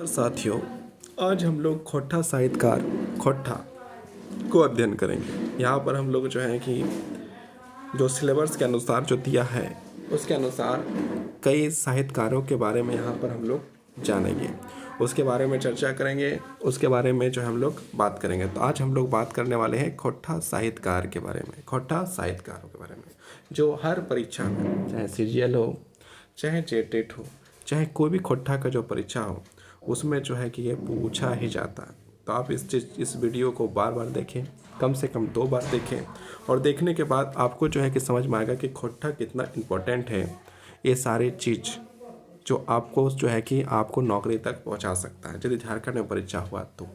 साथियों, आज हम लोग खोट्ठा साहित्यकार खोट्ठा को अध्ययन करेंगे। यहाँ पर हम लोग जो है कि जो सिलेबस के अनुसार जो दिया है उसके अनुसार कई साहित्यकारों के बारे में यहाँ पर हम लोग जानेंगे, उसके बारे में चर्चा करेंगे, उसके बारे में जो हम लोग बात करेंगे। तो आज हम लोग बात करने वाले हैं खोट्ठा साहित्यकार के बारे में, खोट्ठा साहित्यकारों के बारे में जो हर परीक्षा में, चाहे सीजीएल हो, चाहे जेटेट हो, चाहे कोई भी खोट्ठा का जो परीक्षा हो, उसमें जो है कि ये पूछा ही जाता है। तो आप इस वीडियो को बार बार देखें, कम से कम 2 बार देखें, और देखने के बाद आपको जो है कि समझ में आएगा कि खोट्ठा कितना इम्पोर्टेंट है। ये सारे चीज़ जो आपको जो है कि आपको नौकरी तक पहुंचा सकता है। यदि झारखंड में परीक्षा हुआ तो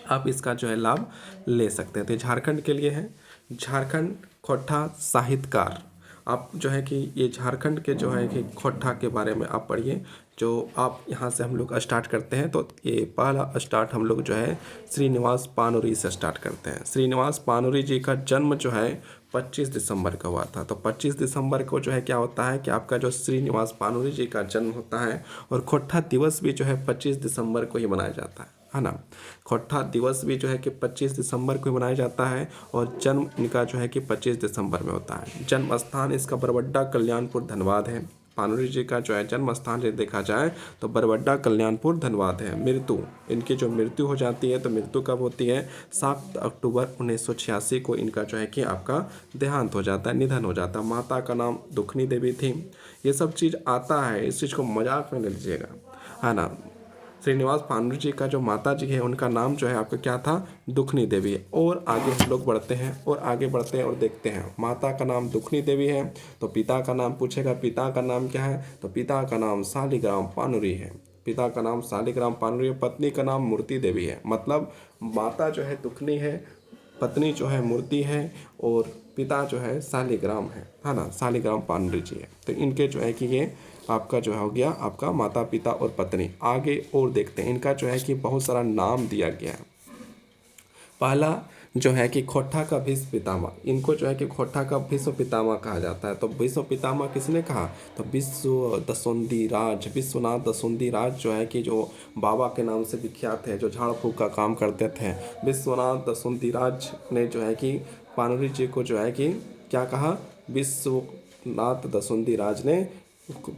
आप इसका जो है लाभ ले सकते हैं। तो झारखंड के लिए है, झारखंड खोट्ठा साहित्यकार। आप जो है कि ये झारखंड के जो है कि खोट्ठा के बारे में आप पढ़िए। जो आप यहाँ से हम लोग स्टार्ट करते हैं, तो ये पहला स्टार्ट हम लोग जो है श्रीनिवास पानुरी से स्टार्ट करते हैं। श्रीनिवास पानुरी जी का जन्म जो है 25 दिसंबर का हुआ था। तो 25 दिसंबर को जो है क्या होता है कि आपका जो श्रीनिवास पानुरी जी का जन्म होता है, और खोट्ठा दिवस भी जो है 25 दिसंबर को ही मनाया जाता है ना। खोट्ठा दिवस भी जो है कि 25 दिसंबर को मनाया जाता है, और जन्म इनका जो है कि 25 दिसंबर में होता है। जन्म स्थान इसका बरबड्डा कल्याणपुर धनबाद है। पानुरी जी का जो है जन्म स्थान यदि देखा जाए तो बरबड्डा कल्याणपुर धनबाद है। मृत्यु, इनकी जो मृत्यु हो जाती है, तो मृत्यु कब होती है? 7 अक्टूबर 1986 को इनका जो है कि आपका देहांत हो जाता है, निधन हो जाता है। माता का नाम दुखनी देवी थी। ये सब चीज़ आता है, इस चीज़ को मजाक में ले लीजिएगा, है ना। श्रीनिवास पानुरी जी का जो माता जी है उनका नाम जो है आपका क्या था? दुखनी देवी। और आगे हम लोग बढ़ते हैं और देखते हैं। माता का नाम दुखनी देवी है, तो पिता का नाम पूछेगा, पिता का नाम क्या है? तो पिता का नाम शालिग्राम पानुरी है। पिता का नाम शालिग्राम पानुरी है। पत्नी का नाम मूर्ति देवी है। मतलब माता जो है दुखनी है, पत्नी जो है मूर्ति है, और पिता जो है शालिग्राम है ना, शालिग्राम पानुरी जी है। तो इनके जो है कि ये आपका जो हो गया आपका माता पिता और पत्नी। आगे और देखते हैं, इनका जो है कि बहुत सारा नाम दिया गया है। पहला जो है कि खोट्ठा का भीष्म पितामह, इनको जो है कि खोट्ठा का भीष्म पितामह कहा जाता है। तो भीष्म पितामह किसने कहा? तो विश्वनाथ दसुंदी राज जो है कि जो बाबा के नाम से विख्यात है, जो झाड़ फूक का काम करते थे, विश्वनाथ दसुंदी राज ने जो है कि पानुरी जी को जो है कि क्या कहा? विश्वनाथ दसुंदी राज ने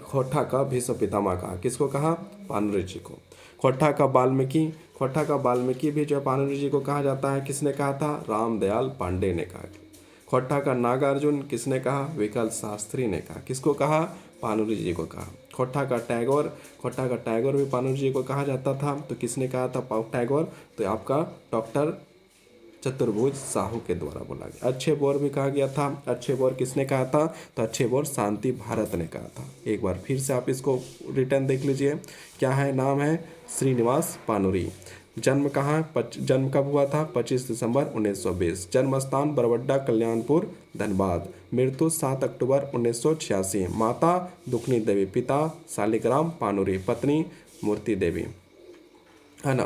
खोट्ठा का भीष्म पितामह कहा। किसको कहा? पानुरी जी को। खोट्ठा का वाल्मीकि भी जो है पानुरी जी को कहा जाता है। किसने कहा था? रामदयाल पांडे ने कहा। खोट्ठा का नागार्जुन किसने कहा? विकल शास्त्री ने कहा। किसको कहा? पानुरी जी को कहा। खोट्ठा का टैगोर भी पानुरी जी को कहा जाता था। तो किसने कहा था टैगोर? तो आपका डॉक्टर चतुर्भुज साहू के द्वारा बोला गया। अच्छे बोर भी कहा गया था। अच्छे बोर किसने कहा था? तो अच्छे बोर शांति भारत ने कहा था। एक बार फिर से आप इसको रिटर्न देख लीजिए। क्या है? नाम है श्रीनिवास पानुरी। जन्म कहाँ? जन्म कब हुआ था? 25 दिसंबर 1920। जन्म स्थान बरबड्डा कल्याणपुर धनबाद। मृत्यु 7 अक्टूबर 1986। माता दुखनी देवी, पिता शालिग्राम पानुरी, पत्नी मूर्ति देवी, है ना।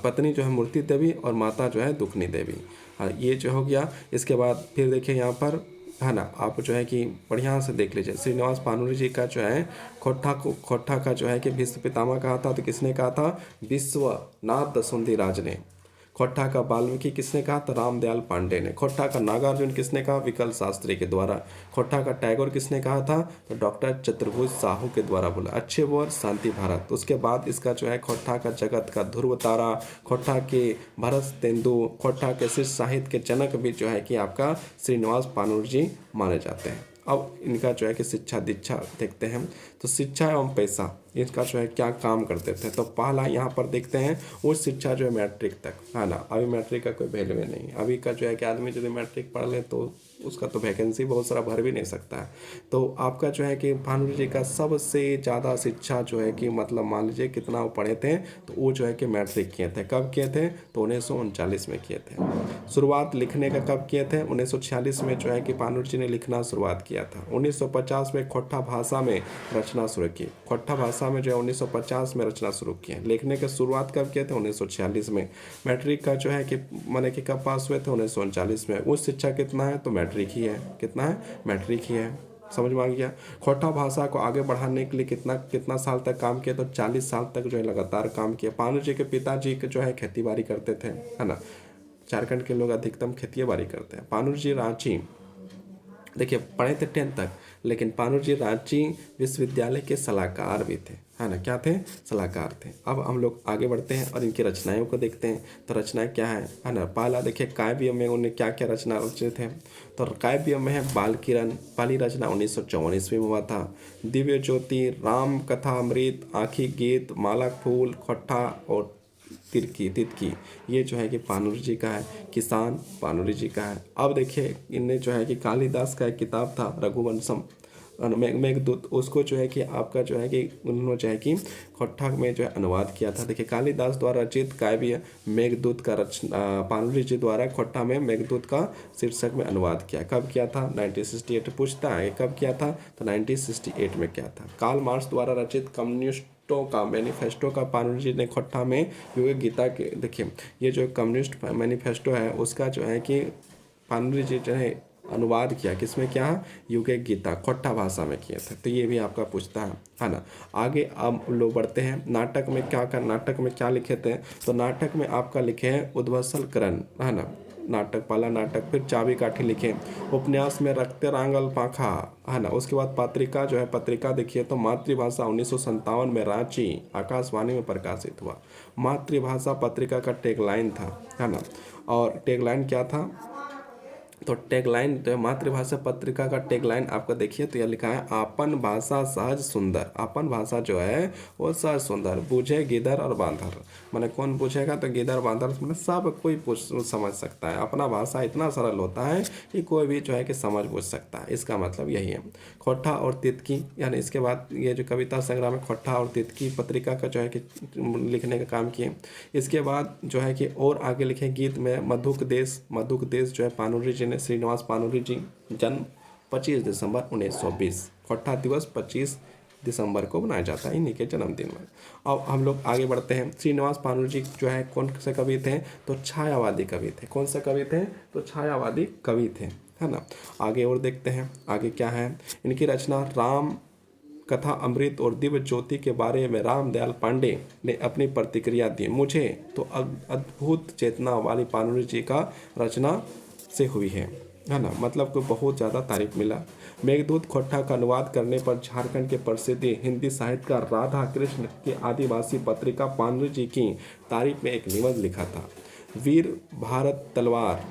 पत्नी जो है मूर्ति देवी और माता जो है दुखनी देवी। हाँ, ये जो हो गया। इसके बाद फिर देखिए यहाँ पर, है ना, आप जो है कि बढ़िया से देख लीजिए। श्रीनिवास पानुरी जी का जो है खोट्ठा का जो है कि भीष्म पितामह कहा था। तो किसने कहा था? विश्वनाथ दसुंदी राज ने। खोट्ठा का वाल्मीकि किसने कहा? तो रामदयाल पांडे ने। खोट्ठा का नागार्जुन किसने कहा? विकल शास्त्री के द्वारा। खोट्ठा का टैगोर किसने कहा था? तो डॉक्टर चतुर्भुज साहू के द्वारा बोला। अच्छे बोर शांति भारत। उसके बाद इसका जो है खोट्ठा का जगत का ध्रुव तारा, खोट्ठा के भरत तेंदु, खोट्ठा के शिष्य साहित्य के जनक भी जो है कि आपका श्रीनिवास पानुरी जी माने जाते हैं। अब इनका जो है कि शिक्षा दीक्षा देखते हैं। तो शिक्षा एवं पैसा, इसका जो है क्या काम करते थे? तो पहला यहाँ पर देखते हैं वो शिक्षा जो है मैट्रिक तक, है ना। अभी मैट्रिक का कोई वैल्यू नहीं। अभी का जो है कि आदमी यदि मैट्रिक पढ़ ले तो उसका तो वैकेंसी बहुत सारा भर भी नहीं सकता है। तो आपका जो है कि पानुरी जी का सबसे ज़्यादा शिक्षा जो है कि मतलब मान लीजिए कितना वो पढ़े थे, तो वो जो है कि मैट्रिक किए थे। कब किए थे? तो 1939 में किए थे। शुरुआत लिखने का कब किए थे? 1946 में जो है कि पानुरी जी ने लिखना शुरुआत किया था। 1950 में खोट्ठा भाषा में रचना शुरू की। खोट्ठा भाषा में जो है 1950 में रचना शुरू किए। लिखने की शुरुआत कब किए थे? 1946 में। मैट्रिक का जो है कि माने कि कब पास हुए थे? 1939 में। उच्च शिक्षा कितना है? तो मैट्रिक ही है। कितना है? मैट्रिक ही है। समझ में आ गया। खोटा भाषा को आगे बढ़ाने के लिए कितना कितना साल तक काम किया, तो 40 साल तक जो है लगातार काम किया। पानू जी के पिताजी के जो है खेती बाड़ी करते थे, है ना। झारखंड के लोग अधिकतम खेती बाड़ी करते हैं। पानू जी रांची, देखिए पढ़े थे 10th तक, लेकिन पानू जी रांची विश्वविद्यालय के सलाहकार भी थे, है ना। क्या थे? सलाहकार थे। अब हम लोग आगे बढ़ते हैं और इनकी रचनाओं को देखते हैं। तो रचनाएं क्या है ना। पहला देखिए काव्य में उन्हें क्या क्या रचना रचित है। तो काव्य में है बाल किरण, पहली रचना 1944 में हुआ था। दिव्य ज्योति, राम कथा अमृत, आँखी गीत, मालक फूल, खोट्ठा और तितकी, ये जो है कि पानुरी जी का है। किसान पानुरी जी का है। अब देखिए इनने जो है कि कालिदास का एक किताब था रघुवंशम मेघदूत, उसको जो है कि आपका जो है कि उन्होंने जो है कि खोट्ठा में जो है अनुवाद किया था। देखिए कालिदास द्वारा रचित काव्य मेघदूत का पानुरी जी द्वारा खोट्ठा में मेघदूत का शीर्षक में अनुवाद किया। कब किया था? 1968। पूछता है कब किया था, तो 1968 में किया था। कार्ल मार्क्स द्वारा रचित कम्युनिस्टों का मैनिफेस्टो का पानुरी जी ने खोट्ठा में युग गीता के, देखिए ये जो कम्युनिस्ट मैनिफेस्टो है उसका जो है कि पानुरी जी जो है अनुवाद किया। किसमें? क्या? युग गीता खोट्ठा भाषा में किए थे। तो ये भी आपका पूछता है ना। आगे अब लोग बढ़ते हैं। नाटक में क्या कर, नाटक में क्या लिखे थे, तो नाटक में आपका लिखे हैं उद्वसल करण, है ना। नाटक, पहला नाटक। फिर चाबी काठी लिखे। उपन्यास में रखते रांगल पाखा, है ना। उसके बाद पत्रिका जो है, पत्रिका देखिए तो मातृभाषा 1957 में रांची आकाशवाणी में प्रकाशित हुआ। मातृभाषा पत्रिका का टैगलाइन था, है ना। और टैगलाइन क्या था, तो टैगलाइन जो है मातृभाषा पत्रिका का टैगलाइन आपका देखिए तो यह लिखा है आपन भाषा सहज सुंदर। आपन भाषा जो है वो सहज सुंदर, बूझे गिदर और बांधर। माने कौन पूछेगा, तो गिदर बांधर मतलब सब कोई समझ सकता है। अपना भाषा इतना सरल होता है कि कोई भी जो है कि समझ बूझ सकता है। इसका मतलब यही है। खोट्ठा और तितकी, यानी इसके बाद ये जो कविता संग्रह में खोट्ठा और तितकी पत्रिका का जो है कि लिखने का काम किए। इसके बाद जो है कि और आगे लिखे गीत में मधुक देश जो है पानुरी जी ने, श्रीनिवास पानुरी जी, जन्म 25 दिसंबर 1920। खोट्ठा दिवस 25 दिसंबर को मनाया जाता है इन्हीं के जन्मदिन में। अब हम लोग आगे बढ़ते हैं। श्रीनिवास पानुरी जी जो है कौन से कवि थे, तो छायावादी कवि थे। कौन से कवि थे, तो छायावादी कवि थे, है ना। आगे और देखते हैं आगे क्या है। इनकी रचना राम कथा अमृत और दिव्य ज्योति के बारे में रामदयाल पांडे ने अपनी प्रतिक्रिया दी। मुझे तो अद्भुत चेतना वाली पानुरी जी का रचना से हुई है ना। मतलब को बहुत ज़्यादा तारीफ मिला। मेघदूत खोट्ठा का अनुवाद करने पर झारखंड के प्रसिद्ध हिंदी साहित्यकार राधा कृष्ण की आदिवासी पत्रिका पानुरी जी की तारीफ में एक निबंध लिखा था। वीर भारत तलवार,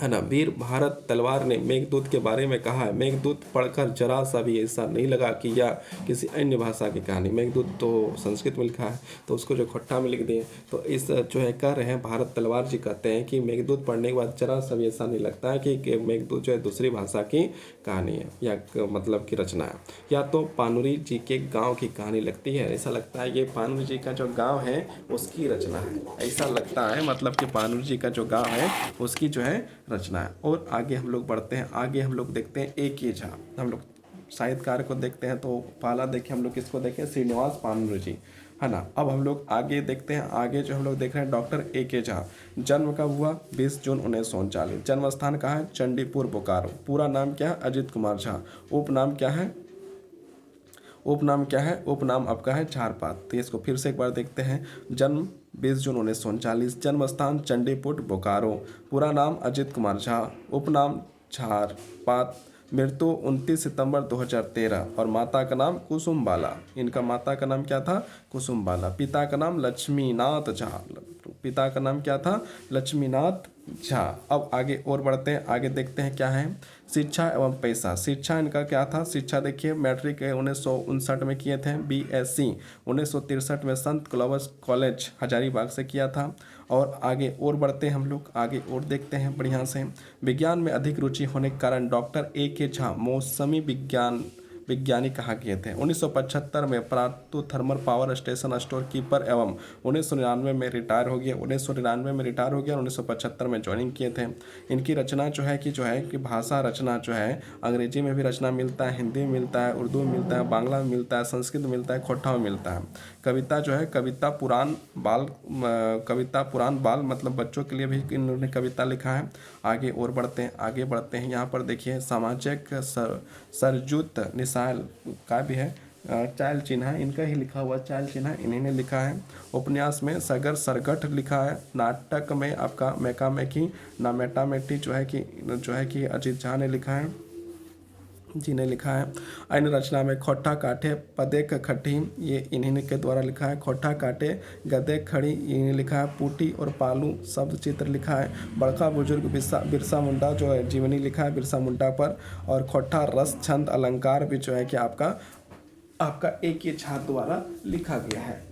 है ना। वीर भारत तलवार ने मेघदूत के बारे में कहा है, मेघदूत पढ़कर जरा सा भी ऐसा नहीं लगा कि यह किसी अन्य भाषा की कहानी। मेघदूत तो संस्कृत में लिखा है, तो उसको जो खोट्ठा में लिख दिए। तो इस जो है कह रहे हैं भारत तलवार जी कहते हैं कि मेघदूत पढ़ने के बाद जरा सा भी ऐसा नहीं लगता है कि मेघदूत जो है दूसरी भाषा की कहानी है या मतलब की रचना है, या तो पानुरी जी के गाँव की कहानी लगती है। ऐसा लगता है ये पानुरी जी का जो गाँव है उसकी रचना है, ऐसा लगता है। मतलब कि पानुरी जी का जो गाँव है उसकी जो है रचना है। और आगे हम लोग बढ़ते हैं। आगे हम लोग देखते हैं A.K. झा। हम लोग साहित्यकार को देखते हैं। तो पहला देखें हम लोग किसको देखें, श्रीनिवास पानुरी जी, है ना। अब हम लोग आगे देखते हैं। आगे जो हम लोग देख रहे हैं डॉक्टर A.K. झा। जन्म कब हुआ, 20 जून 1939। जन्म स्थान कहाँ है, चंडीपुर बोकारो। पूरा नाम क्या है, अजित कुमार झा। उपनाम क्या है, उपनाम आपका है झारपात। तो इसको फिर से एक बार देखते हैं। जन्म 20 जून 1939, जन्म स्थान चंडीपुर बोकारो, पूरा नाम अजित कुमार झा, उपनाम झारपात, मृत्यु 29 सितंबर 2013 और माता का नाम कुसुम बाला। इनका माता का नाम क्या था, कुसुम बाला। पिता का नाम लक्ष्मीनाथ झा, पिता का नाम क्या था, लक्ष्मीनाथ झा। अब आगे और बढ़ते हैं। आगे देखते हैं क्या है, शिक्षा एवं पैसा। शिक्षा इनका क्या था, शिक्षा देखिए मैट्रिक 1959 में किए थे। BSc 1963 में संत क्लोवस कॉलेज हजारीबाग से किया था। और आगे और बढ़ते हैं हम लोग, आगे और देखते हैं बढ़िया से। विज्ञान में अधिक रुचि होने के कारण डॉक्टर A.K. झा मौसमी विज्ञान वैज्ञानिक कहाँ किए थे? 1975 में प्रातु thermal power station store keeper एवं 1999 में रिटायर हो गया 1975 में ज्वाइनिंग किए थे। इनकी रचना जो है कि भाषा रचना जो है अंग्रेजी में भी रचना मिलता है, हिंदी में मिलता है, उर्दू में मिलता है, बांग्ला में मिलता है, संस्कृत में मिलता है, खोटा में मिलता है। कविता जो है कविता पुराण बाल मतलब बच्चों के लिए भी इन्होंने कविता लिखा है। आगे और बढ़ते हैं यहाँ पर देखिए सामाजिक सरजूत निसाल का भी है, चाइल्ड चिन्ह है, इनका ही लिखा हुआ चाइल्ड चिन्ह है, इन्हीं ने लिखा है। उपन्यास में सगर सरगट लिखा है। नाटक में आपका मैका मैकी ना मेटा मेटी जो है कि अजीत झा ने लिखा है जी ने लिखा है। अन्य रचना में खोटा काटे पदेक खट्टी ये इन्हीं के द्वारा लिखा है। खोटा काटे गदे खड़ी इन्हें लिखा है। पूटी और पालू शब्द चित्र लिखा है। बड़का बुजुर्ग बिरसा मुंडा जो है जीवनी लिखा है बिरसा मुंडा पर। और खोटा रस छंद अलंकार भी जो है कि आपका एक ये छात्र द्वारा लिखा गया है।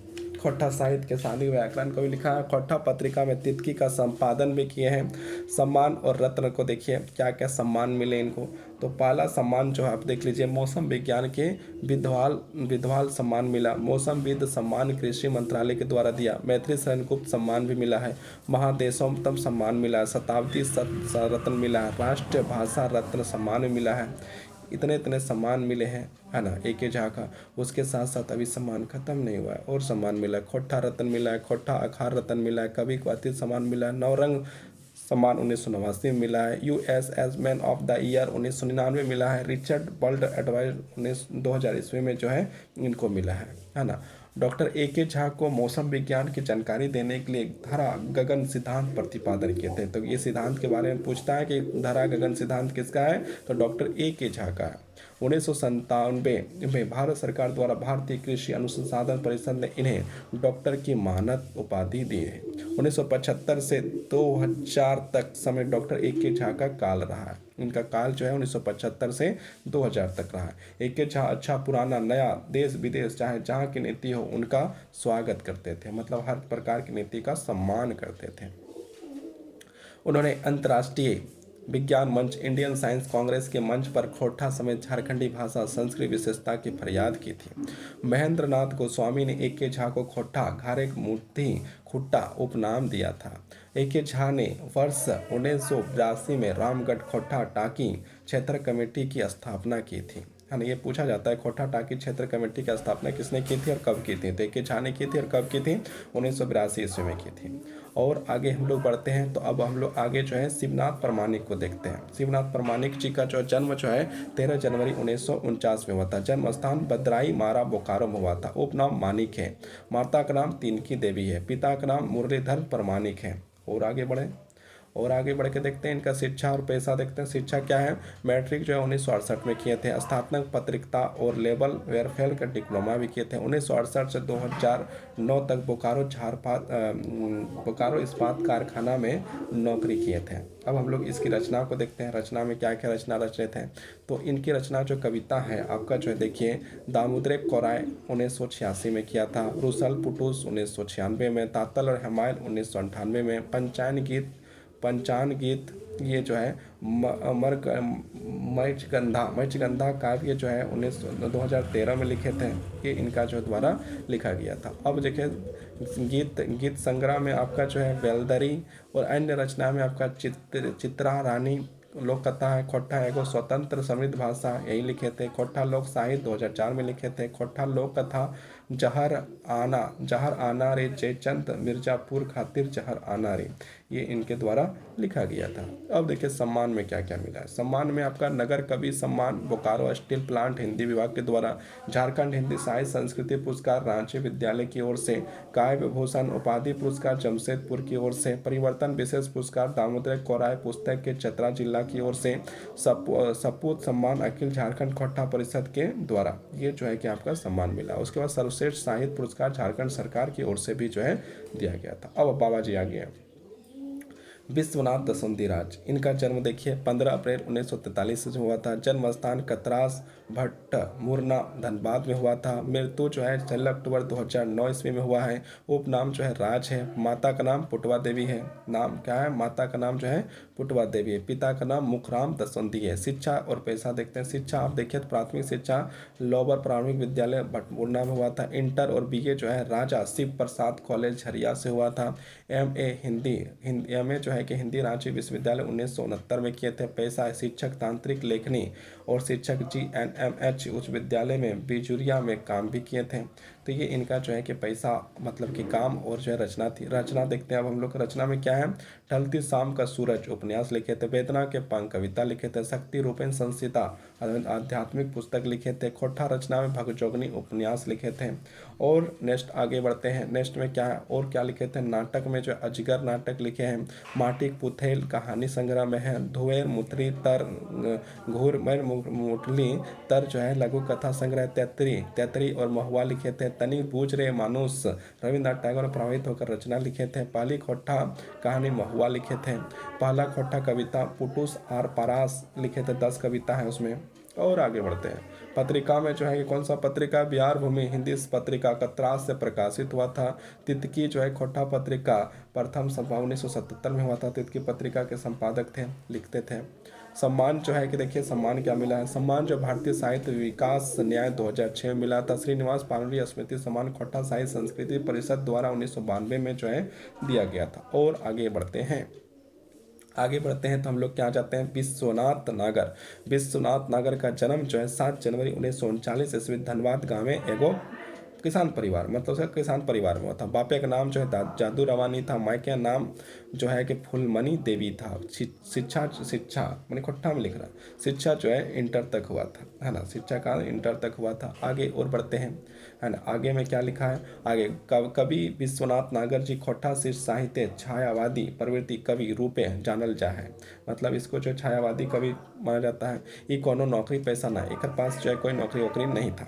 खोटा साहित्य के शादी व्याकरण को भी लिखा है। खोटा पत्रिका में तितकी का संपादन भी किए हैं। सम्मान और रत्न को देखिए क्या क्या सम्मान मिले इनको। तो पहला सम्मान जो है आप देख लीजिए मौसम विज्ञान के विद्वाल सम्मान मिला। मौसमविद सम्मान कृषि मंत्रालय के द्वारा दिया। मैत्री शरण गुप्त सम्मान भी मिला है। महादेशोत्तम सम्मान मिला है। शताब्दी रत्न मिला है। राष्ट्रीय भाषा रत्न सम्मान भी मिला है। इतने सम्मान मिले हैं है ना A.K. झा का। उसके साथ साथ अभी सम्मान खत्म नहीं हुआ है और सम्मान मिला है। खोटा रत्न मिला है। खोटा अखार रत्न मिला है। कवि को अतिथि सम्मान मिला है। नवरंग सम्मान 1989 में मिला है। USS man of the year 1999 मिला है। रिचर्ड वर्ल्ड एडवाइज 2000 ईस्वी में जो है इनको मिला है ना। Doctor A.K. झा को मौसम विज्ञान की जानकारी देने के लिए धरा गगन सिद्धांत प्रतिपादन किए थे। तो ये सिद्धांत के बारे में पूछता है कि धरा गगन सिद्धांत किसका है, तो डॉक्टर A.K. झा का है। 1997 में भारत सरकार द्वारा भारतीय कृषि अनुसंधान परिषद ने इन्हें डॉक्टर की मानद उपाधि दी है। 1975 से 2000 तक समय डॉक्टर A.K. झा का काल रहा है। इनका काल जो है 1975 से 2000 तक रहा है। A.K. झा अच्छा पुराना नया देश विदेश चाहे जहाँ की नीति हो उनका स्वागत करते थे, मतलब हर प्रकार की नीति का सम्मान करते थे। उन्होंने अंतर्राष्ट्रीय विज्ञान मंच इंडियन साइंस कांग्रेस के मंच पर खोटा समेत झारखंडी भाषा संस्कृत विशेषता की फरियाद की थी। महेंद्र नाथ गोस्वामी ने A.K. झा को खोटा घारे मूर्ति खुट्टा उपनाम दिया था। A.K. झा ने वर्ष 1982 में रामगढ़ खोटा टाकी क्षेत्र कमेटी की स्थापना की थी। है ना, ये पूछा जाता है खोटा टाकी क्षेत्र कमेटी की स्थापना किसने की थी और कब की थी। तो A.K. झा ने की थी और कब की थी, 1982 ईस्वी में की थी। और आगे हम लोग बढ़ते हैं तो अब हम लोग आगे जो है शिवनाथ प्रमाणिक को देखते हैं। शिवनाथ प्रमाणिक जी का जो जन्म जो है 13 जनवरी 1949 में हुआ था। जन्म स्थान बदराई मारा बोकारो में हुआ था। उपनाम मानिक है। माता का नाम तिनकी देवी है। पिता का नाम मुरलीधर प्रमाणिक है। और आगे बढ़ के देखते हैं इनका शिक्षा और पैसा देखते हैं। शिक्षा क्या है, मैट्रिक जो है 1968 में किए थे। स्नातक पत्रिका और लेवल वेयरफेयर का डिप्लोमा भी किए थे। 1968 से 2009 तक बोकारो इस्पात कारखाना में नौकरी किए थे। अब हम लोग इसकी रचना को देखते हैं। रचना में क्या क्या रचना रचे थे, तो इनकी रचना जो कविता है आपका जो है देखिए दामोदर कोराय 1986 में किया था। रुसल पुटूस 1996 में। तातल और हेमायल 1998 में। पंचान गीत ये जो है मर्चगंधा काव्य जो है 2013 में लिखे थे। ये इनका जो द्वारा लिखा गया था। अब देखिए गीत संग्रह में आपका जो है बेलदरी और अन्य रचना में आपका चित्रा रानी लोक कथा है। खोटा एगो स्वतंत्र समृद्ध भाषा यही लिखे थे। खोटा लोक साहित्य 2004 में लिखे थे। खोटा लोक कथा जहर आना रे जयचंद मिर्जापुर खातिर जहर आना रे, ये इनके द्वारा लिखा गया था। अब देखिए सम्मान में क्या क्या मिला है। सम्मान में आपका नगर कवि सम्मान बोकारो स्टील प्लांट हिंदी विभाग के द्वारा। झारखंड हिंदी साहित्य संस्कृति पुरस्कार रांची विद्यालय की ओर से। काव्य भूषण उपाधि पुरस्कार जमशेदपुर की ओर से। परिवर्तन विशेष पुरस्कार दामोदर कोराय पुस्तक के चतरा जिला की ओर से। सपूत सम्मान अखिल झारखंड खोटा परिषद के द्वारा, ये जो है कि आपका सम्मान मिला। उसके बाद सर्वश्रेष्ठ साहित्य पुरस्कार झारखंड सरकार की ओर से भी जो है दिया गया था। अब बाबा जी आ गए। विश्वनाथ दसुंधीराज, इनका जन्म देखिए 15 अप्रैल 1943 में हुआ था। जन्म स्थान कतरास भट्ट मुरना धनबाद में हुआ था। मृत्यु जो है 16 अक्टूबर 2009 ईस्वी में हुआ है। उपनाम जो है राज है। माता का नाम पुटवा देवी है। नाम क्या है? माता का नाम जो है पुटवा देवी है। पिता का नाम मुखराम दसुंधी है। शिक्षा और पेशा देखते हैं। शिक्षा आप देखिए तो प्राथमिक शिक्षा लोअर प्राथमिक विद्यालय भटमुरना में हुआ था। इंटर और बीए जो है राजा शिव प्रसाद कॉलेज झरिया से हुआ था। एमए हिंदी एमए जो है कि हिंदी रांची विश्वविद्यालय 1969 में किए थे। पेशा है शिक्षक तांत्रिक लेखनी और शिक्षक GNMH उच्च विद्यालय में बिजुरिया में काम भी किए थे। तो ये इनका जो है कि पैसा मतलब कि काम और जो है रचना थी। रचना देखते हैं अब हम लोग। रचना में क्या है? ढलती शाम का सूरज उपन्यास लिखे थे। वेदना के पंख कविता लिखे थे। शक्ति रूपेण संसिता आध्यात्मिक पुस्तक लिखे थे। खोठा रचना में भगजोगनी उपन्यास लिखे थे। और नेक्स्ट आगे बढ़ते हैं। नेक्स्ट में क्या है और क्या लिखे थे? नाटक में जो अजगर नाटक लिखे हैं। माटिक पुथेल कहानी संग्रह में है। धुएर मुथरी तर घूर मुठली तर जो है लघु कथा संग्रह। तेतरी और महुआ लिखे थे। तनी बूझ रे मानुस रविन्द्रनाथ टैगोर प्रभावित होकर रचना लिखे थे। पहली खोठा कहानी महुआ लिखे थे। पहला खोठा कविता पुटुस आर पारास लिखे थे। 10 कविता है उसमें। और आगे बढ़ते हैं। पत्रिका में जो है कि कौन सा पत्रिका? बिहार भूमि हिंदी पत्रिका कतरास से प्रकाशित हुआ था। तितकी जो है खोठा पत्रिका प्रथम संपादन 1977 में हुआ था। तितकी पत्रिका के संपादक थे, लिखते थे। सम्मान जो है कि देखिए सम्मान क्या मिला है? सम्मान जो भारतीय साहित्य विकास न्याय 2006 में मिला था। श्रीनिवास पानूरी स्मृति सम्मान खोठा साहित्य संस्कृति परिषद द्वारा 1992 में जो है दिया गया था। और आगे बढ़ते हैं। आगे बढ़ते हैं तो हम लोग क्या जाते हैं? विश्वनाथ नागर। विश्वनाथ नागर का जन्म जो है 7 जनवरी 1939 ईस्वी धनबाद गाँव में एगो किसान परिवार मतलब उसका किसान परिवार में हुआ था। बापे का नाम जो है जादू रवानी था। माँ का नाम जो है कि फूलमणि देवी था। शिक्षा मैंने खोट्ठा में लिख रहा। शिक्षा जो है इंटर तक हुआ था, है ना। शिक्षा का इंटर तक हुआ था। आगे और बढ़ते हैं, है ना। आगे में क्या लिखा है? आगे कवि विश्वनाथ नागर जी खोठा शिष्य साहित्य छायावादी प्रवृत्ति कवि रूपे जानल जा है। मतलब इसको जो छायावादी कवि माना जाता है। ये कोनो नौकरी पैसा ना, एक पास जो है कोई नौकरी वोकरी नहीं था।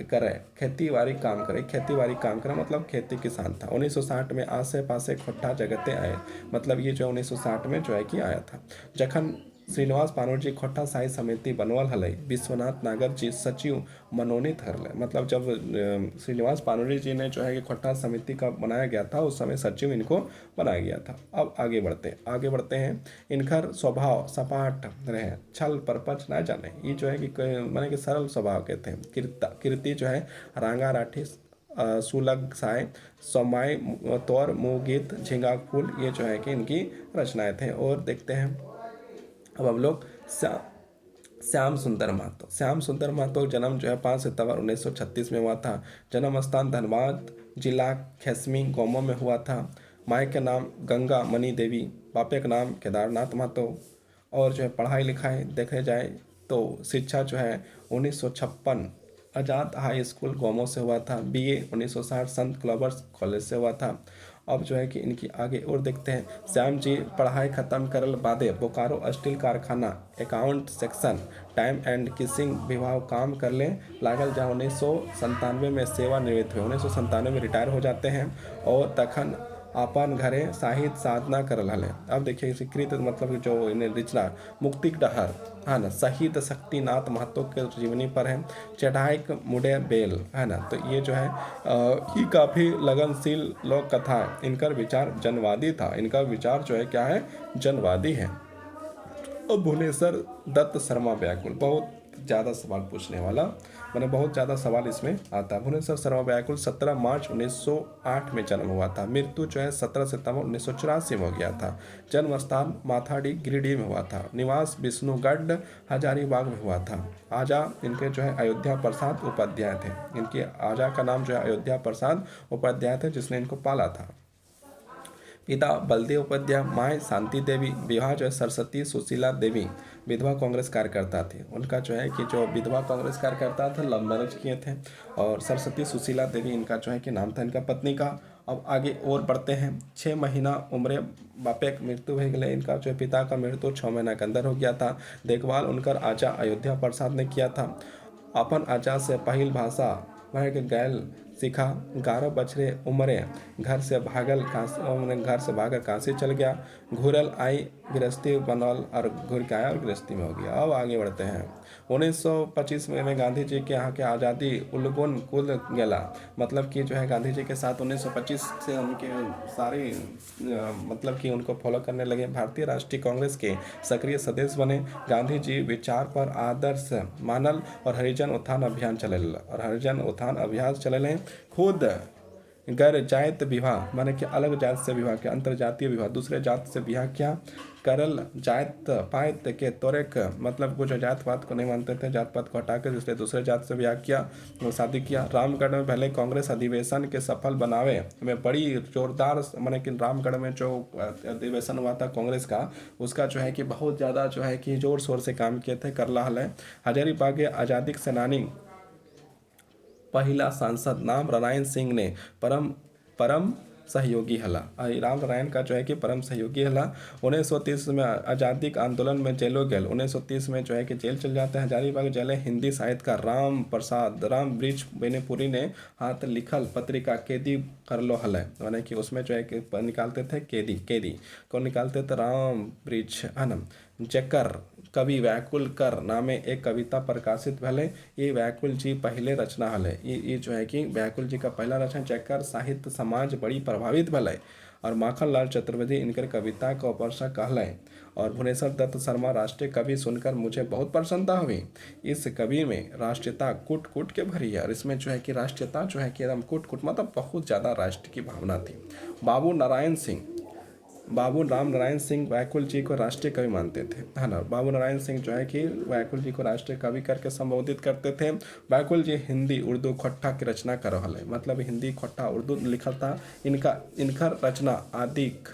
करे खेती बाड़ी काम करे। खेती बाड़ी काम करे मतलब खेती किसान था। 1960 में आसे पासे खोठा जगते आए। मतलब ये जो 1960 में जो है कि आया था। जखन श्रीनिवास पानूर जी खोठा साहित्य समिति बनवल हल विश्वनाथ नागर जी सचिव मनोनीत हरले। मतलब जब श्रीनिवास पानूरी जी ने जो है कि खोठा समिति का बनाया गया था उस समय सचिव इनको बनाया गया था। अब आगे बढ़ते हैं। इनकर स्वभाव सपाट रहे, छल परपच ना जाने। ये जो है कि माने कि सरल स्वभाव के थे। कीर्ति जो है रांगा राठी सुलग साय समय तौर मुँह गीत झिंगा फूल ये जो है कि इनकी रचनाएं थे। और देखते हैं अब हम लोग श्याम सुंदर महतो। श्याम सुंदर महतो जन्म जो है 5 सितंबर 1936 में हुआ था। जन्म स्थान धनबाद जिला खेसमी गाँव में हुआ था। माँ के नाम गंगा मणि देवी, बापे का नाम केदारनाथ महतो। और जो है पढ़ाई लिखाई देखे जाए तो शिक्षा जो है 1956 आज़ाद हाई स्कूल गोमो से हुआ था। बीए 1960 संत क्लबर्स कॉलेज से हुआ था। अब जो है कि इनकी आगे और देखते हैं। श्याम जी पढ़ाई खत्म करल बादे बोकारो स्टील कारखाना account section time and kissing विभाग काम कर ले लागल जहाँ 1997 में सेवानिवृत्त हुए। 1997 में रिटायर हो जाते हैं। और तखन अपन घरे साहित्य साधना करल हले। अब देखिए स्वीकृत मतलब जो इन्हें रचना मुक्तिक डहर, है ना, शहीद शक्तिनाथ महतो के जीवनी पर है। चढ़ाई मुडे बेल, है ना। तो ये जो है ये काफ़ी लगनशील लोक कथा है। इनका विचार जनवादी था। इनका विचार जो है क्या है? जनवादी है। और भुवनेश्वर दत्त शर्मा व्याकुल बहुत ज़्यादा सवाल पूछने वाला, मैंने बहुत ज़्यादा सवाल इसमें आता है। भुवनेश्वर शर्मा व्याकुल 17 मार्च 1908 में जन्म हुआ था। मृत्यु जो है 17 सितंबर 1984 में हो गया था। जन्म स्थान माथाडी गिरिडीह में हुआ था। निवास विष्णुगढ़ हजारीबाग में हुआ था। आजा इनके जो है अयोध्या प्रसाद उपाध्याय थे। इनके आजा का नाम जो है अयोध्या प्रसाद उपाध्याय थे जिसने इनको पाला था। पिता बलदेव उपाध्याय, माँ शांति देवी। विवाह जो है सरस्वती सुशीला देवी विधवा कांग्रेस कार्यकर्ता थी। उनका जो है कि जो विधवा कांग्रेस कार्यकर्ता थे लव मैरिज किए थे। और सरस्वती सुशीला देवी इनका जो है कि नाम था इनका पत्नी का। अब आगे और बढ़ते हैं। 6 महीना उम्र बापे की मृत्यु हो गई। इनका जो पिता का मृत्यु 6 महीना के अंदर हो गया था। देखभाल उनकर आचा अयोध्या प्रसाद ने किया था। अपन आचा से पहिल भाषा वह के गैल सीखा। 11 बछड़े उमरे, घर से भागर काशी चल गया। घुरल आई गृहस्थी बनल और घुर के आया और गृहस्थी में हो गया। अब आगे बढ़ते हैं। 1925 में गांधी जी के यहाँ के आज़ादी उल्गुन कुल गेला, मतलब कि जो है गांधी जी के साथ 1925 से उनके सारी मतलब कि उनको फॉलो करने लगे। भारतीय राष्ट्रीय कांग्रेस के सक्रिय सदस्य बने। गांधी जी विचार पर आदर्श मानल और हरिजन उत्थान अभियान चलेले। खुद गैर जात विवाह माने कि अलग जात से विवाह किया, अंतरजातीय विवाह, दूसरे जात से विवाह किया। करल जात पात के तोरेक, मतलब कुछ जात पात को नहीं मानते थे, जात पात को हटाकर इसलिए दूसरे जात से विवाह किया, शादी किया। रामगढ़ में पहले कांग्रेस अधिवेशन के सफल बनावे में बड़ी जोरदार, माने कि रामगढ़ में जो अधिवेशन हुआ था कांग्रेस का, उसका जो है कि बहुत ज़्यादा जो है कि जोर शोर से काम किए थे करला हल है। हजारीबाग के आज़ादी सेनानी पहला सांसद राम नारायण सिंह ने परम सहयोगी हला। राम नारायण का जो है कि परम सहयोगी हला। 1930 में आज़ादी के आंदोलन में जेलो गेल। 1930 में जो है कि जेल चल जाते हैं। हजारीबाग जेल हिंदी साहित्यकार राम वृक्ष बेनीपुरी ने हाथ लिखल पत्रिका कैदी करलो हल, माने कि उसमें जो है कि निकालते थे कैदी को निकालते थे राम वृक्ष है ना। जकर कवि व्याकुल कर नामे एक कविता प्रकाशित भले। ये व्याकुल जी पहले रचना हल है। ये जो है कि व्याकुल जी का पहला रचना, जकर साहित्य समाज बड़ी प्रभावित भले। और माखन लाल चतुर्वेदी इनकर कविता का उपवर्षक कहल। और भुवनेश्वर दत्त शर्मा राष्ट्रीय कवि सुनकर मुझे बहुत प्रसन्नता हुई। इस कवि में राष्ट्रीयता कूट कूट के भरी है। और इसमें जो है कि राष्ट्रीयता जो है कि एकदम कूट कूट, मतलब बहुत ज़्यादा राष्ट्र की भावना थी। बाबू राम नारायण सिंह व्याकुल जी को राष्ट्रीय कवि मानते थे, है ना। बाबू नारायण सिंह जो है कि व्याकुल जी को राष्ट्रीय कवि करके संबोधित करते थे। व्याकुल जी हिंदी उर्दू खोट्ठा की रचना कर रहा है, मतलब हिंदी खोट्ठा उर्दू लिखा था। इनकर रचना आदिक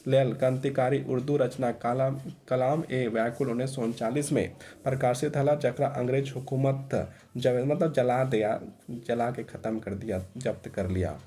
लेल क्रांतिकारी उर्दू रचना कलाम ए व्याकुल 1939 में प्रकाशित हला, जकरा अंग्रेज हुकूमत मतलब जला के ख़त्म कर दिया, जब्त कर लिया।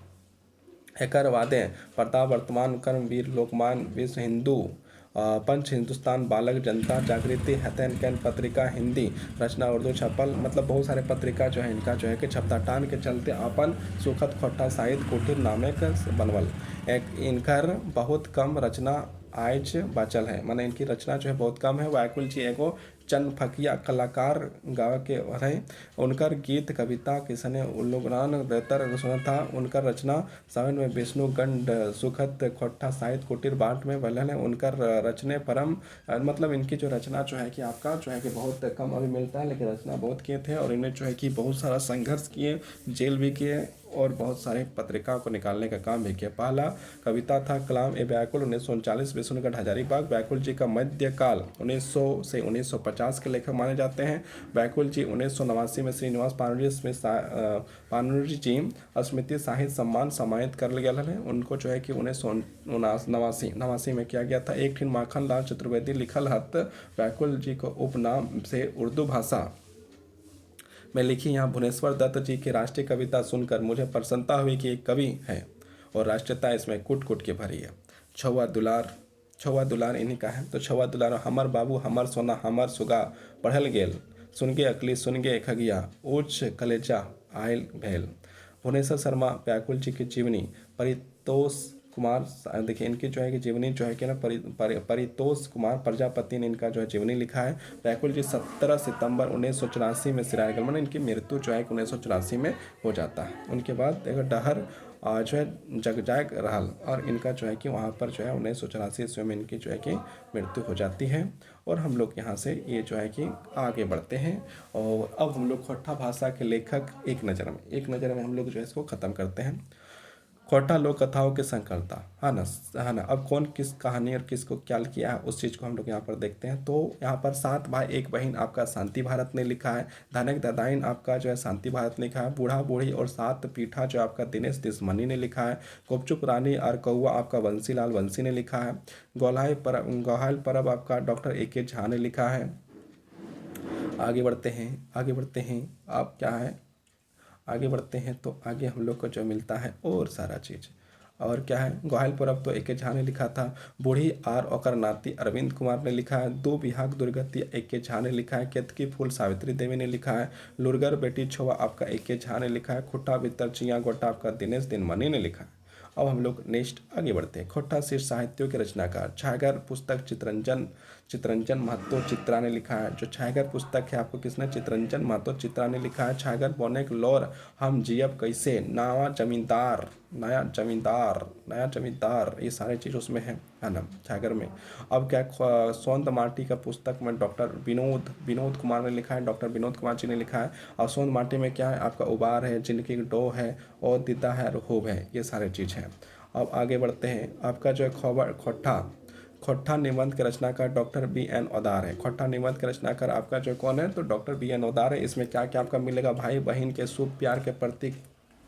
एकर वादे प्रताप वर्तमान कर्म वीर लोकमान विश्व हिंदू पंच हिंदुस्तान बालक जनता जागृति हतैन कैन पत्रिका हिंदी रचना उर्दू छपल, मतलब बहुत सारे पत्रिका जो है इनका जो है कि छपता टान के चलते अपन सुखद खोट्ठा साहित्य कुटीर नामे के बनवल। एक इनकर बहुत कम रचना आज बचल है, माने इनकी रचना जो है बहुत कम है। व्याकुल जी एगो चनफकिया कलाकार गाँव के रहे। उनकर गीत कविता किसने उल्लुगरान बेहतर सुना था। उनकर रचना सावन में विष्णु गंड सुखद खोट्ठा साहित्य कुटीर बाट में बलन है। उनकर रचने परम, मतलब इनकी जो रचना जो है कि आपका जो है कि बहुत कम अभी मिलता है, लेकिन रचना बहुत किए थे। और इन्हें जो है कि बहुत सारा संघर्ष किए, जेल भी किए और बहुत सारे पत्रिका को निकालने का काम भी किया। पहला कविता था कलाम ए व्याकुल 1939 विष्णुगढ़ हजारीबाग। व्याकुल जी का मध्यकाल 1900 से 1950 के लेखक माने जाते हैं। व्याकुल जी 1989 में श्रीनिवास पानुरी जी स्मृति साहित्य सम्मान सम्मानित कर गया है। उनको जो है कि 1989 में किया गया था। एक ठिन माखन लाल चतुर्वेदी लिखल हत व्याकुल जी को उपनाम से उर्दू भाषा में लिखी। यहाँ भुवनेश्वर दत्त जी की राष्ट्रीय कविता सुनकर मुझे प्रसन्नता हुई कि एक कवि है और राष्ट्रीयता इसमें कूट कूट के भरी है। छुआ दुलार इन्हीं का है। तो छुआ दुलार हमर बाबू हमर सोना हमर सुगा पढ़ल गेल, सुनगे अकली सुनगे खगिया ऊँच कलेजा आयल भेल। भुवनेश्वर शर्मा व्याकुल जी की जीवनी परितोष कुमार, देखिए इनकी जो है कि जीवनी जो है कि ना परितोष कुमार प्रजापति ने इनका जो है जीवनी लिखा है। व्याकुल जी 17 सितंबर 1984 में सिराय गए, इनकी मृत्यु जो है 1984 में हो जाता है। उनके बाद एक डहर जो है जगजाग रहल और इनका जो है कि वहाँ पर जो है 1984 ईस्वी में इनकी जो है कि मृत्यु हो जाती है। और हम लोग यहाँ से ये जो है कि आगे बढ़ते हैं और अब हम लोग खोट्ठा भाषा के लेखक एक नज़र में हम लोग जो है इसको ख़त्म करते हैं। खोट्ठा लोक कथाओं के संकर्ता, है ना। अब कौन किस कहानी और किसको क्या किया है उस चीज़ को हम लोग यहाँ पर देखते हैं। तो यहाँ पर 7 भाई 1 बहन आपका शांति भारत ने लिखा है। धनक ददाइन आपका जो है शांति भारत ने लिखा है। बूढ़ा बूढ़ी और 7 पीठा जो आपका दिनेश दिशमनी ने लिखा है। गुपचुप रानी और कौआ आपका बंसीलाल बंसी ने लिखा है। गौहाल परब आपका डॉक्टर A.K. झा ने लिखा है। आगे बढ़ते हैं आप क्या है आगे बढ़ते हैं तो आगे हम लोग को जो मिलता है और सारा चीज़ और क्या है, गोहाल परब तो एके झा ने लिखा था। बूढ़ी आर ओकर नाती अरविंद कुमार ने लिखा है। दो बिहाग दुर्गति एके झा ने लिखा है। केतकी फूल सावित्री देवी ने लिखा है। लुरगर बेटी छोवा आपका एके झा ने लिखा है। खुट्टा भीतर चिया गोटा आपका दिनेश दिनमणि ने लिखा है। अब हम लोग नेक्स्ट आगे बढ़ते हैं। खोट्टा शीर्ष साहित्यों के रचनाकार, छायागर पुस्तक चित्रंजन चित्रंजन महतो चित्रा ने लिखा है। जो छायागर पुस्तक है आपको किसने, चित्रंजन महतो चित्रा ने लिखा है। छायागर बोनेक लोर हम जियब कैसे, नया जमींदार ये सारे चीज़ उसमें है ना छायागर में। अब क्या, सौंद माटी का पुस्तक में डॉक्टर विनोद कुमार ने लिखा है। डॉक्टर विनोद कुमार जी ने लिखा है। और सौंद माटी में क्या है आपका, उबार है, जिनकी डो है, और दिद्दा है, रूब है, ये सारे चीज़ हैं। अब आगे बढ़ते हैं। आपका जो है खोट्टा निबंध के रचनाकार डॉक्टर बी.एन. ओदार है। खोट्टा निबंध के रचनाकार आपका जो कौन है, तो डॉक्टर बी.एन. ओदार है। इसमें क्या क्या आपका मिलेगा, भाई बहन के शुभ प्यार के प्रतीक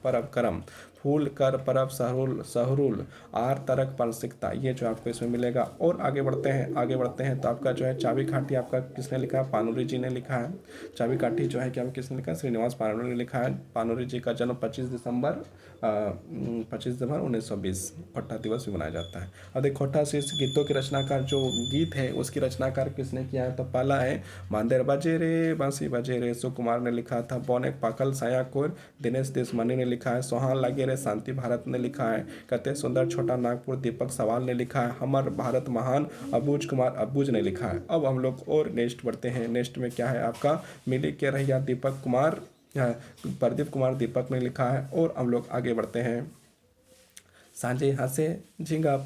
परब करम, फूल कर परब सहरुल आर तरक पारसिकता, ये जो आपको इसमें मिलेगा। और आगे बढ़ते हैं तो आपका जो है चाबी काठी आपका किसने लिखा है, पानुरी जी ने लिखा है। चाबी काठी जो है क्या किसने लिखा है, श्रीनिवास पानुरी ने लिखा है। पानुरी जी का जन्म 25 दिसंबर 1920 खोट्टा दिवस भी मनाया जाता है। अब देखो खोट्टा शीर्ष गीतों के रचनाकार, जो गीत है उसकी रचनाकार किसने किया है, तो पहला है मांदेर बजे रे बांसी बजे रे, सुकुमार ने लिखा था। बोनेक पाकल सायाकोर दिनेश देशमणि ने लिखा है। सोहान लागे रे शांति भारत ने लिखा है। कते सुंदर छोटा नागपुर दीपक सवाल ने लिखा है। हमर भारत महान अबूज कुमार अबूज ने लिखा है। अब हम लोग और नेक्स्ट बढ़ते हैं। नेक्स्ट में क्या है आपका, मिली के रहिया दीपक कुमार प्रदीप कुमार दीपक ने लिखा है। और हम लोग आगे बढ़ते हैं। सांझे हंसे झिंगा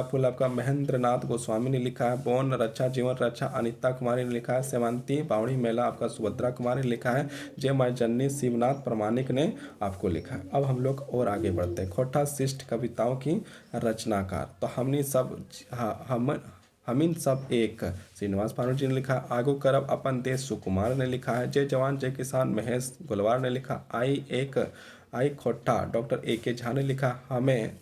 फूल आपका महेंद्र नाथ गोस्वामी ने लिखा है। बौन रक्षा जीवन रक्षा अनिता कुमारी ने लिखा है। सेवंती बावड़ी मेला आपका सुभद्रा कुमारी ने लिखा है। जय माई जननी शिवनाथ प्रमाणिक ने आपको लिखा है। अब हम लोग और आगे बढ़ते हैं। खोट्टा शिष्ट कविताओं की रचनाकार, तो हमिन सब एक श्रीनिवास पानु जी ने लिखा। आगू करब अपन देश सुकुमार ने लिखा है। जय जवान जय किसान महेश गुलवार ने लिखा। आई खोट्टा डॉक्टर ए.के. झा ने लिखा। हमें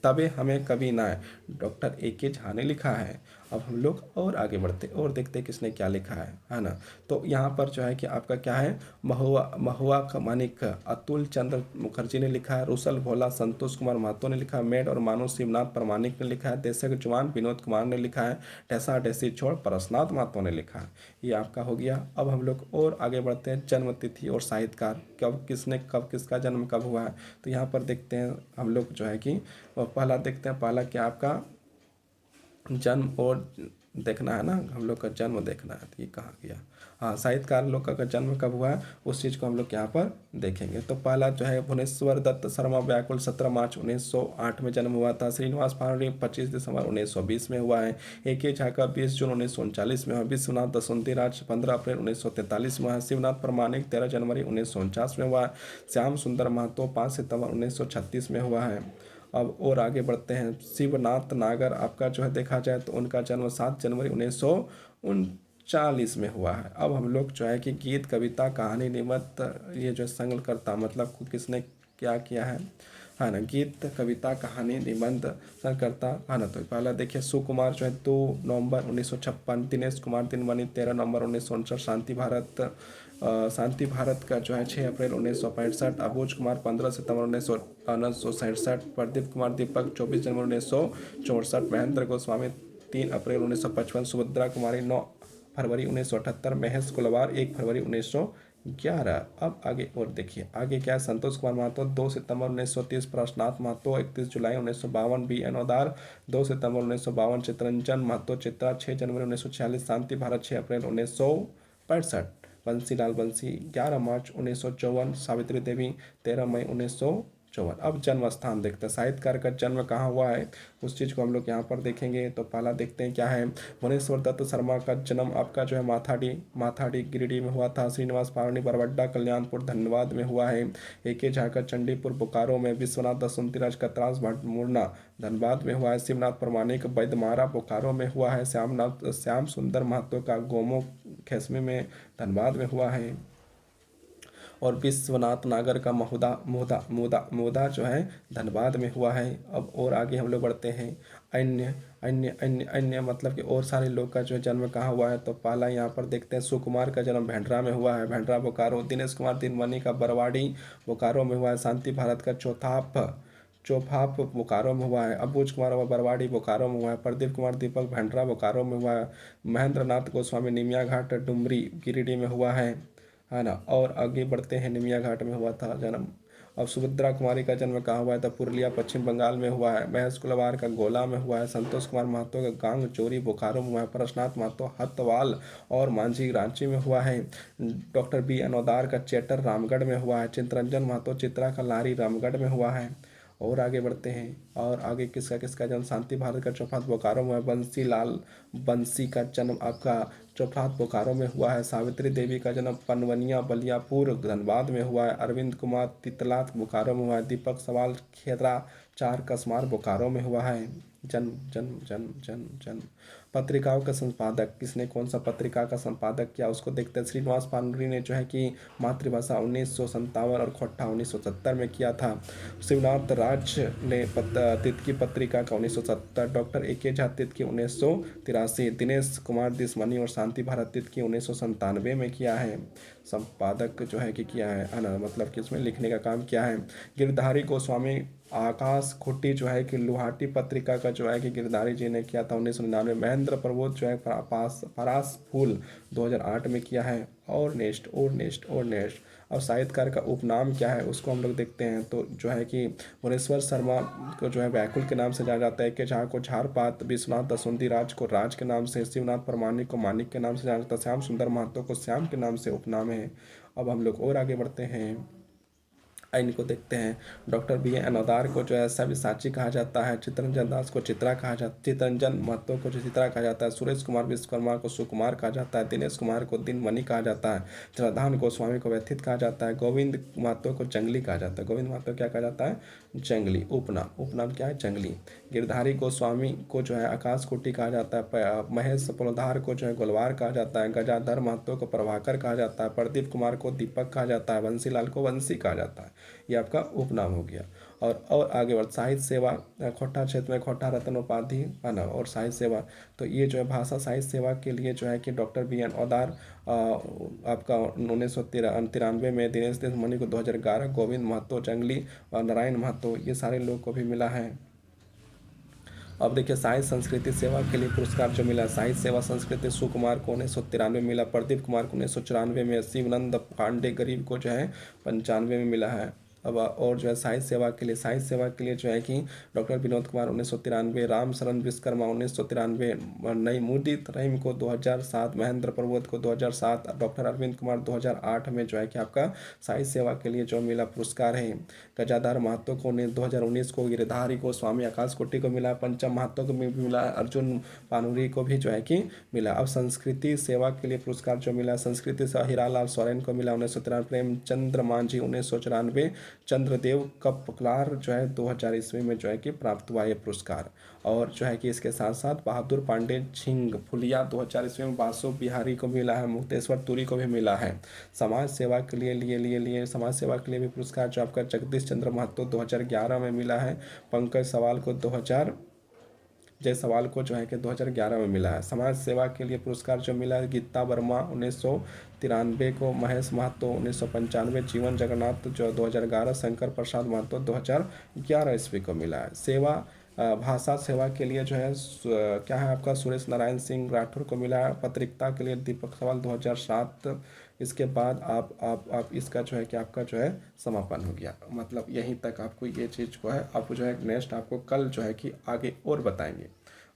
कभी ना डॉक्टर ए.के. झा ने लिखा है। अब हम लोग और आगे बढ़ते और देखते किसने क्या लिखा है ना। तो यहाँ पर जो है कि आपका क्या है, महुआ का मानिक अतुल चंद्र मुखर्जी ने लिखा है। रुसल भोला संतोष कुमार महतो ने लिखा है। मेड और मानो शिवनाथ प्रमाणिक ने लिखा है। देशक जवान विनोद कुमार ने लिखा है। टैसा टैसी छोड़ परसनाथ महतो ने लिखा है। ये आपका हो गया। अब हम लोग और आगे बढ़ते हैं। जन्म तिथि और साहित्यकार, कब किसका जन्म कब हुआ है, तो यहाँ पर देखते हैं हम लोग जो है कि पहला देखते हैं। पहला क्या आपका जन्म और देखना है ना, हम लोग का जन्म देखना है। तो ये कहाँ गया, हाँ साहित्यकार लोग का जन्म कब हुआ है उस चीज़ को हम लोग यहाँ पर देखेंगे। तो पहला जो है भुवनेश्वर दत्त शर्मा व्याकुल 17 मार्च 1908 में जन्म हुआ था। श्रीनिवास पाणिनि 25 दिसंबर 1920 में हुआ है। ए.के. झा का 20 जून 1939 में हुआ। विश्वनाथ दसुंती राज 15 अप्रैल 1943 में हुआ। शिवनाथ प्रमाणिक 13 जनवरी 1949 में हुआ। श्याम सुंदर महतो 5 सितंबर 1936 में हुआ है। अब और आगे बढ़ते हैं। शिवनाथ नागर आपका जो है देखा जाए तो उनका जन्म 7 जनवरी 1939 में हुआ है। अब हम लोग जो है कि गीत कविता कहानी निबंध ये जो संकलनकर्ता मतलब किसने क्या किया है ना, गीत कविता कहानी निबंध संकलनकर्ता है ना। तो पहला देखिए सुकुमार जो है 2 नवंबर 1956, दिनेश कुमार दिनमणि 13 नवंबर 1959, शांति भारत का जो है 6 अप्रैल 1965, अबूज कुमार 15 सितंबर 1967, प्रदीप कुमार दीपक 24 जनवरी 1964, महेंद्र गोस्वामी 3 अप्रैल 1955, सुभद्रा कुमारी 9 फरवरी 1978, महेश कुलवार 1 फरवरी 1911। अब आगे और देखिए आगे क्या है। संतोष कुमार महतो 2 सितंबर 1930, प्रश्नाथ महतो 31 जुलाई 1952, बी.एन. ओदार 2 सितंबर 1952, चित्रंजन महतो चित्रा 6 जनवरी 1946, शांति भारत 6 अप्रैल 1965, बंसीलाल बंसी 11 मार्च 1954, सावित्री देवी 13 मई 1954। अब जन्म स्थान देखते हैं। साहित्यकार का जन्म कहाँ हुआ है उस चीज़ को हम लोग यहाँ पर देखेंगे। तो पहला देखते हैं क्या है। भुवनेश्वर दत्त शर्मा का जन्म आपका जो है माथाडी गिरिडीह में हुआ था। श्रीनिवास पाणिनि बरवड्डा कल्याणपुर धनबाद में हुआ है। ए.के. झा का चंडीपुर बोकारो में। विश्वनाथ दसुंतीराज कतरास भाटमुरना धनबाद में हुआ है। शिवनाथ प्रमाणिक बैदमारा बोकारो में हुआ है। श्याम सुंदर महतो का गोमो खेसमे में धनबाद में हुआ है। और विश्वनाथ नागर का मोदा जो है धनबाद में हुआ है। अब और आगे हम लोग बढ़ते हैं। अन्य मतलब कि और सारे लोग का जो है जन्म कहाँ हुआ है। तो पहला यहाँ पर देखते हैं सुकुमार का जन्म भेंडरा में हुआ है, भेंडरा बोकारो। दिनेश कुमार दिनमणि का बरवाड़ी बोकारो में हुआ है। शांति भारत का चोफाप बोकारो में हुआ है, अबूज कुमार बरवाड़ी बोकारो में हुआ है, प्रदीप कुमार दीपक भंडरा बोकारो में हुआ है, महेंद्र नाथ गोस्वामी निमिया घाट डुमरी गिरिडीह में हुआ है ना। और आगे बढ़ते हैं, निमिया घाट में हुआ था जन्म। अब सुभद्रा कुमारी का जन्म कहाँ हुआ है? तो पुरुलिया पश्चिम बंगाल में हुआ है। महेश कुलवार का गोला में हुआ है। संतोष कुमार महतो का गांग चोरी बोकारो में हुआ है। परशनाथ महतो हथवाल और मांझी रांची में हुआ है। डॉक्टर बी अनोदार का चेटर रामगढ़ में हुआ है। चित्तरंजन महतो चित्रा का लारी रामगढ़ में हुआ है। और आगे बढ़ते हैं, और आगे किसका किसका जन्म? शांति भारत का चौफात बोकारो में है। बंसी लाल बंसी का जन्म आपका चौफात बोकारो में हुआ है। सावित्री देवी का जन्म पनवनिया बलियापुर धनबाद में हुआ है। अरविंद कुमार तितलात बोकारो में हुआ है। दीपक सवाल खेतरा चार कसमार बोकारो में हुआ है। जन्म जन्म जन्म जन्म जन्म। पत्रिकाओं का संपादक किसने, कौन सा पत्रिका का संपादक किया, उसको देखते हैं। श्रीनिवास पानूरी ने जो है कि मातृभाषा 1957 और खोट्ठा 1970 में किया था। शिवनाथ राज ने तितकी पत्रिका का 1970, डॉक्टर ए.के. झा तितकी 1983, दिनेश कुमार दिसमनी और शांति भारत तितकी 1997 में किया है। संपादक जो है कि किया है ना, मतलब कि उसमें लिखने का काम किया है। गिरधारी गोस्वामी आकाश खुट्टी जो है कि लुहाटी पत्रिका का जो है कि गिरधारी जी ने किया था 1999। महेंद्र प्रबोध जो है परास फूल 2008 में किया है। और नेक्स्ट। और साहित्यकार का उपनाम क्या है उसको हम लोग देखते हैं। तो जो है कि भुवनेश्वर शर्मा को जो है व्याकुल के नाम से जाना जाता है। के झा को झारपात, विश्वनाथ दसुंदी राज को राज के नाम से, शिवनाथ परमानिक को मानिक के नाम से जाना जाता है, श्याम सुंदर महतो को श्याम के नाम से उपनाम है। अब हम लोग और आगे बढ़ते हैं, इनको देखते हैं। डॉक्टर बी अनोदार को जो है सव्यसाची कहा जाता है। चित्तरंजन दास को चित्रा कहा जाता है। चित्तरंजन महतो को जो चित्रा कहा जाता है। सुरेश कुमार विश्वकर्मा को सुकुमार कहा जाता है। दिनेश कुमार को दिनमणि कहा जाता है। श्रद्धान गोस्वामी को व्यथित कहा जाता है। गोविंद महतो को जंगली कहा जाता है। गोविंद महतो क्या कहा जाता है? जंगली। उपनाम क्या है? जंगली। गिरधारी गोस्वामी को जो है आकाश कोटि कहा जाता है। महेश पोलधार को जो है गोलवार कहा जाता है। गजाधर महतो को प्रभाकर कहा जाता है। प्रदीप कुमार को दीपक कहा जाता है। बंसीलाल को वंशी कहा जाता है। ये आपका उपनाम हो गया। और आगे बढ़ साहित्य सेवा, खोट्ठा क्षेत्र में खोट्ठा रत्न उपाधि है ना। और साहित्य सेवा, तो ये जो है भाषा साहित्य सेवा के लिए जो है कि डॉक्टर बी एन ओदार आपका 1993 में, दिनेश देशमणि को 2011, गोविंद महतो जंगली और नारायण महतो ये सारे लोग को भी मिला है। अब देखिए साहित्य संस्कृति सेवा के लिए पुरस्कार जो मिला, साहित्य सेवा संस्कृति सुकुमार को 1993 मिला। प्रदीप कुमार को 1994 में, शिवनंद पांडे गरीब को जो है 95 में मिला है। अब और जो है साहित्य सेवा के लिए जो है कि डॉक्टर विनोद कुमार 1993, राम शरण विश्वकर्मा 1993, नई मुदित रहीम को 2007, महेंद्र प्रबोध को 2007, डॉक्टर अरविंद कुमार 2008 में जो है कि आपका साहित्य सेवा के लिए जो मिला पुरस्कार है। गजाधार महतो को 2019 को, गिरधारी को स्वामी आकाश कोटि को मिला, पंचम महतो को भी मिला, अर्जुन पानूरी को भी जो है कि मिला। अब संस्कृति सेवा के लिए पुरस्कार जो मिला, संस्कृति से हीरालाल सोरेन को मिला 1993, प्रेमचंद्र मांझी 1994, चंद्रदेव कपलार जो है 2000 ईस्वी में जो है कि प्राप्त हुआ ये पुरस्कार। और जो है कि इसके साथ साथ बहादुर पांडे झिंग फुलिया 2000 ईस्वी में, बासु बिहारी को मिला है, मुक्तेश्वर तुरी को भी मिला है। समाज सेवा के लिए समाज सेवा के लिए भी पुरस्कार जो आपका जगदीश चंद्र महतो 2011 में मिला है। पंकज सवाल को 2000 जयसवाल को जो है कि 2011 में मिला है। समाज सेवा के लिए पुरस्कार जो मिला है, गीता वर्मा 1993 को, महेश महतो 1995, जीवन जगन्नाथ जो 2011, शंकर प्रसाद महतो 2011 ईस्वी को मिला है। सेवा भाषा सेवा के लिए जो है क्या है आपका, सुरेश नारायण सिंह राठौर को मिला है। पत्रिका के लिए दीपक सवाल 2007। इसके बाद आप इसका जो है कि आपका जो है समापन हो गया। मतलब यहीं तक आपको ये चीज़ को है, आप जो है नेक्स्ट आपको कल जो है कि आगे और बताएंगे।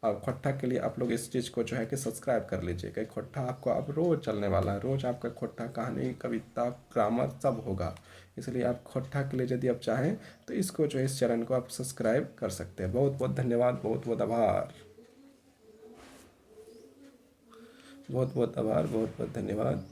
और खोट्ठा के लिए आप लोग इस चीज़ को जो है कि सब्सक्राइब कर लीजिएगा। खोट्ठा आपको अब रोज़ चलने वाला है, रोज़ आपका खोट्ठा कहानी कविता ग्रामर सब होगा। इसलिए आप खोट्ठा के लिए यदि आप चाहें तो इसको जो है इस चैनल को आप सब्सक्राइब कर सकते हैं। बहुत बहुत धन्यवाद, बहुत बहुत आभार, बहुत बहुत आभार, बहुत बहुत धन्यवाद।